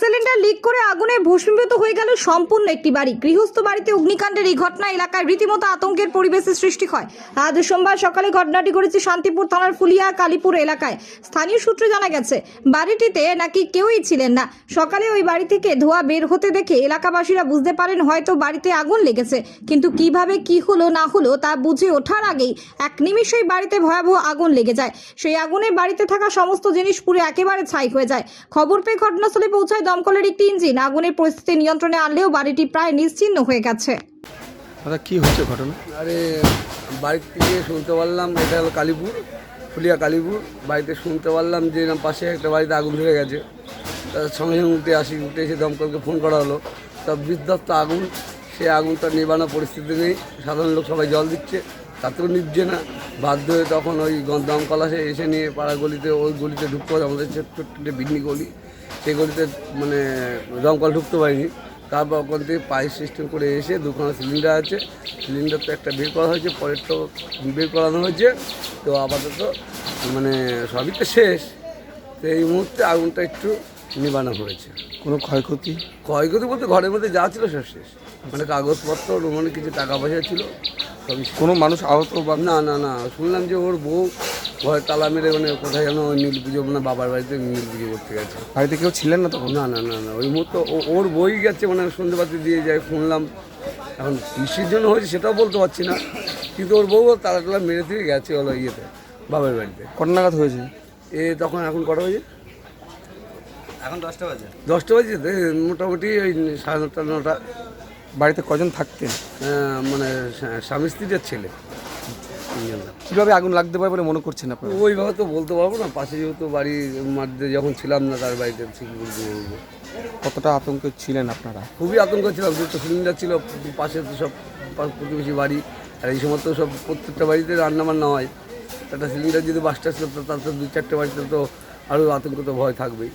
Cylinder leak করে আগুনে ভস্মীভূত হয়ে গেল সম্পূর্ণ একটি বাড়ি। গৃহস্থ বাড়িতে অগ্নিকাণ্ডের এই ঘটনা এলাকায় রীতিমতো আতঙ্কের পরিবেশের সৃষ্টি হয়। আজ সোমবার সকালে ঘটনাটি ঘটেছে শান্তিপুর থানার ফুলিয়া কালীপুর এলাকায়। স্থানীয় সূত্রে জানা গেছে বাড়িটিতে নাকি কেউই ছিলেন না। সকালে ওই বাড়ি থেকে ধোঁয়া বের হতে দেখে এলাকাবাসীরা বুঝতে পারেন হয়তো বাড়িতে আগুন লেগেছে, কিন্তু কিভাবে কি হলো না হলো তা বুঝে ওঠার আগেই এক নিমিষেই বাড়িতে ভয়াবহ আগুন লেগে যায়। সেই আগুনে বাড়িতে থাকা সমস্ত জিনিস পুড়ে একেবারে ছাই হয়ে যায়। খবর পেয়ে ঘটনাস্থলে পৌঁছায় দমকলের একটি ইঞ্জিন। আগুনের পরিস্থিতি নিয়ন্ত্রণে আনলেও বাড়িটি প্রায় নিশ্চিহ্ন হয়ে গেছে। দাদা কি হচ্ছে ঘটনা? আরে বাড়ি থেকে শুনতে পারলাম, এটা হলো কালীপুর, ফুলিয়া কালীপুর। বাড়িতে শুনতে পারলাম যে পাশে একটা বাড়িতে আগুন ধরে গেছে। তার সঙ্গে সঙ্গে উঠে এসে দমকলকে ফোন করা হলো। তা বিধ্বস্ত আগুন, সে আগুনটা নেবানোর পরিস্থিতি নেই। সাধারণ লোক সবাই জল দিচ্ছে, তাতেও নিচ্ছে না। বাধ্য হয়ে তখন ওই দমকল এসে নিয়ে পাড়া গলিতে, ওই গলিতে ঢুকতে পারে, আমাদের ছোট্ট একটা বিন্নি গলি, সেই গলিতে মানে দমকল ঢুকতে পারিনি। তারপর ওখান থেকে পাইপ সিস্টেম করে এসে দুখানা সিলিন্ডার আছে, সিলিন্ডার তো একটা বের করা হয়েছে, পরেরটা বের করানো হয়েছে। তো আপাতত মানে সবই তো শেষ। তো এই মুহূর্তে আগুনটা একটু নিবানো হয়েছে। কোনো ক্ষয়ক্ষতি? ক্ষয়ক্ষতি বলতে ঘরের মধ্যে যা ছিল সব শেষ। মানে কাগজপত্র, মানে কিছু টাকা পয়সা ছিল সবই শেষ। কোনো মানুষ আহত বা? না না না, শুনলাম যে ওর বউ ঘরে তালা মেরে মানে কোথায় যেন নীল পুজো, মানে বাবার বাড়িতে নীল পুজো করতে গেছে। বাড়িতে কেউ ছিলেন না তখন? না না না না, ওই মুহূর্তে ওর বই গেছে, মানে সন্ধ্যেবাতি দিয়ে যায় শুনলাম। এখন কৃষির জন্য হয়েছে সেটাও বলতে পারছি না, কিন্তু ওর বউ তালা টালা মেরে দিয়ে গেছে হলো ইয়েতে, বাবার বাড়িতে। কটা নাগাদ হয়েছে? তখন এখন কটা বাজে? এখন 10টা বাজে। 10টা বাজে, মোটামুটি ওই 9:30 9টা। বাড়িতে কজন থাকতেন? মানে স্বামী স্ত্রীর ছেলে। কীভাবে আগুন লাগতে পারে বলে মনে করছেন আপনারা? ওইভাবে তো বলতে পারবো না, পাশে যেহেতু বাড়ি মাঠে যখন ছিলাম না তার বাড়িতে ঠিক বলতে বলবো। কতটা আতঙ্কে ছিলেন আপনারা? খুবই আতঙ্ক ছিলাম, দুটো সিলিন্ডার ছিল পাশে, তো সব প্রতিবেশী বাড়ি। আর এই সময় তো সব প্রত্যেকটা বাড়িতে রান্নাবান্না হয়। একটা সিলিন্ডার যদি বাসটা ছিল তো তার তো 2-4টে বাড়িতে তো আরও আতঙ্ক তো ভয় থাকবেই।